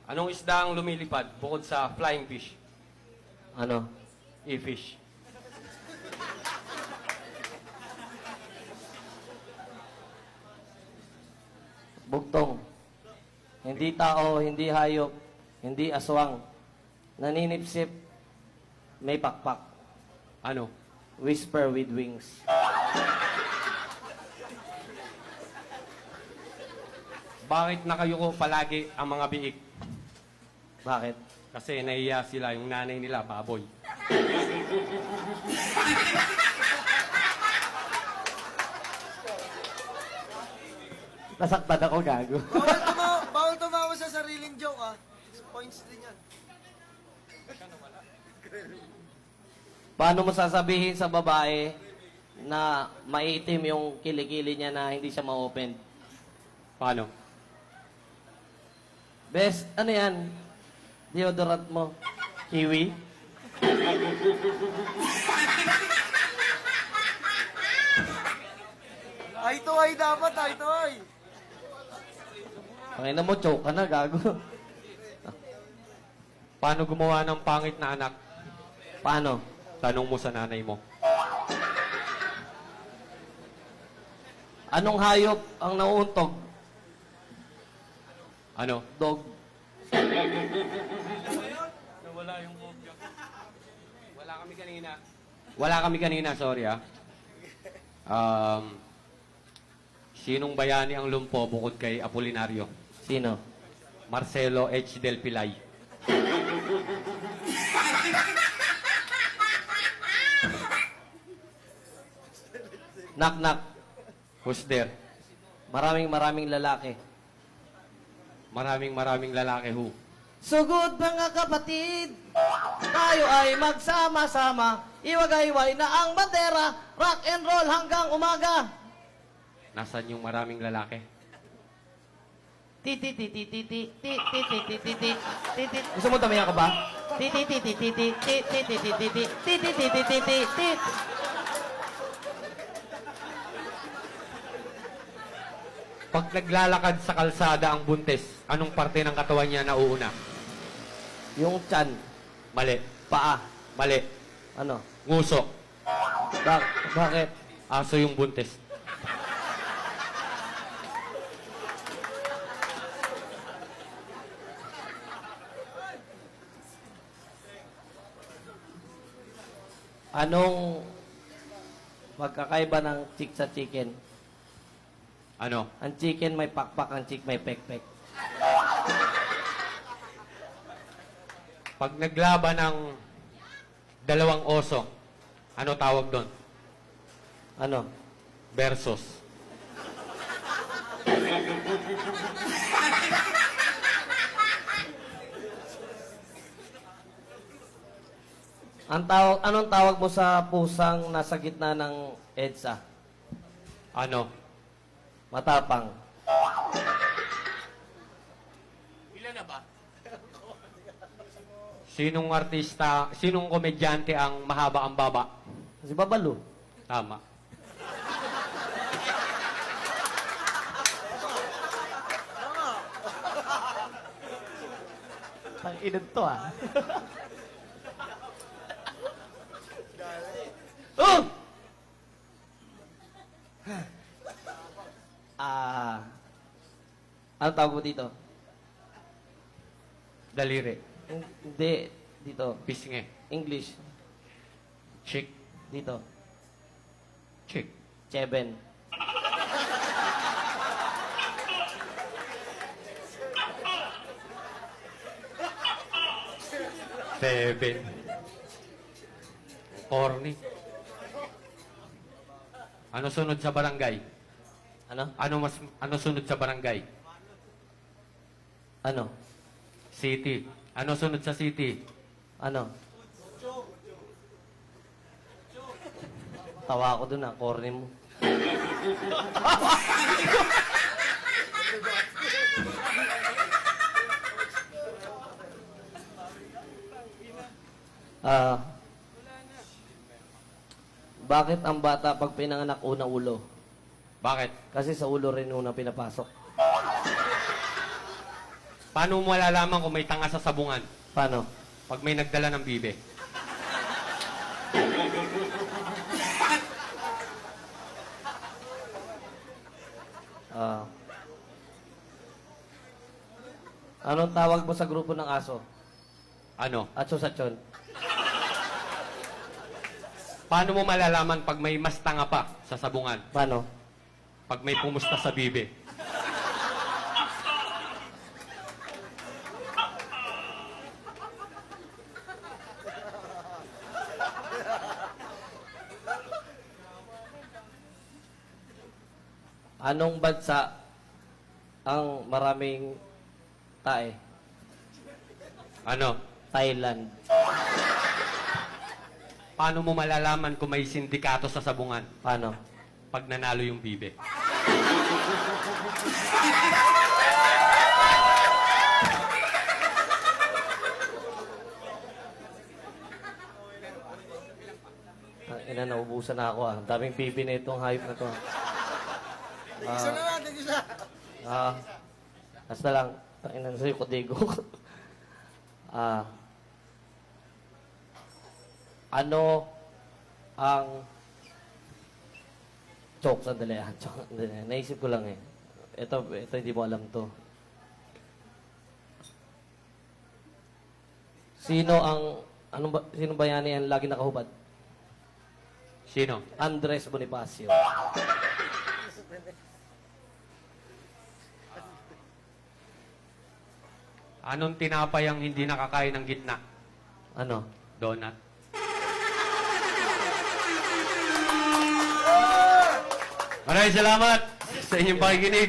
Anong isda ang lumilipad bukod sa flying fish? Ano? E-fish. Bugtong. Hindi tao, hindi hayop, hindi aswang. Naninipsip, may pakpak. Ano? Whisper with wings. Bakit nakayuko palagi ang mga biik? Bakit? Kasi nahiya sila, yung nanay nila, baboy. Nasaktan ako, gago. Bawal tumawa sa sariling joke, ah. Points din yan. Paano mo sasabihin sa babae na maitim yung kilikili niya na hindi siya ma-open? Paano? Best, ano yan? Deodorant mo. Kiwi? Ay to ay dapat, ay to ay. Pangina mo, choke ka na, gago. Paano gumawa ng pangit na anak? Paano? Tanong mo sa nanay mo. Anong hayop ang nauuntog? Ano? Dog. Wala yung kopya. Wala kami kanina, sorry ah. Sinong bayani ang lumpo bukod kay Apolinario? Sino? Marcelo H. Del Pilay. Knock, knock. Who's there? Maraming lalaki. Maraming lalaki who? Sugod mga kapatid, tayo ay magsama-sama, iwagayway na ang bandera, rock and roll hanggang umaga. Nasaan yung maraming lalaki? Titi titi titi titi titi titi titi. Gusto mo tamayan ka ba? Titi titi titi titi titi titi titi titi titi titi. Pag naglalakad sa kalsada ang buntis, anong parte ng katawan niya nauuna? Yung tiyan, Mali. paa, Mali. ano? Nguso. Bakit? Aso yung buntis. Anong magkakaiba ng chick sa chicken? Ano? Ang chicken may pakpak, ang chick may pekpek. Pag naglaban ng dalawang oso, ano tawag doon? Ano? Versus. Anong tawag mo sa pusang nasa gitna ng EDSA? Ano? Matapang. Sinong artista, sinong komedyante ang mahaba ang baba? Si Babalo. Tama. Ang inod to ah. Oh! Ano tawag mo dito? Daliri. Hindi. Dito. Pisngi. English. Chick. Dito. Chick. Cheben. Seven. Corny. Ano sunod sa barangay? Ano? Ano sunod sa barangay? Ano? City. Ano sunod sa city? Ano? Tawa ako dun ah, corny mo. Bakit ang bata pag pinanganak una ulo? Bakit? Kasi sa ulo rin una pinapasok. Paano mo malalaman kung may tanga sa sabungan? Paano? Pag may nagdala ng bibe. Ah. Anong tawag mo sa grupo ng aso? Ano? Atso sa tiyon. Paano mo malalaman pag may mas tanga pa sa sabungan? Paano? Pag may pumusta sa bibe. Anong bansa ang maraming tae? Ano? Thailand. Paano mo malalaman kung may sindikato sa sabungan? Paano? Pag nanalo yung bibe. Ina, naubusan na ako ah. Ang daming pipi na itong hype na to. Isa na lang, isa. Basta lang. Ina, sa'yo ko digo. Ano ang sandali. Sandali. Naisip ko lang eh. Ito hindi mo alam to. Sino bayani ang lagi nakahubad? Sino? Andres Bonifacio. Anong tinapay ang hindi nakakain ng gitna? Ano? Donut. Maraming salamat sa inyong pakikinig.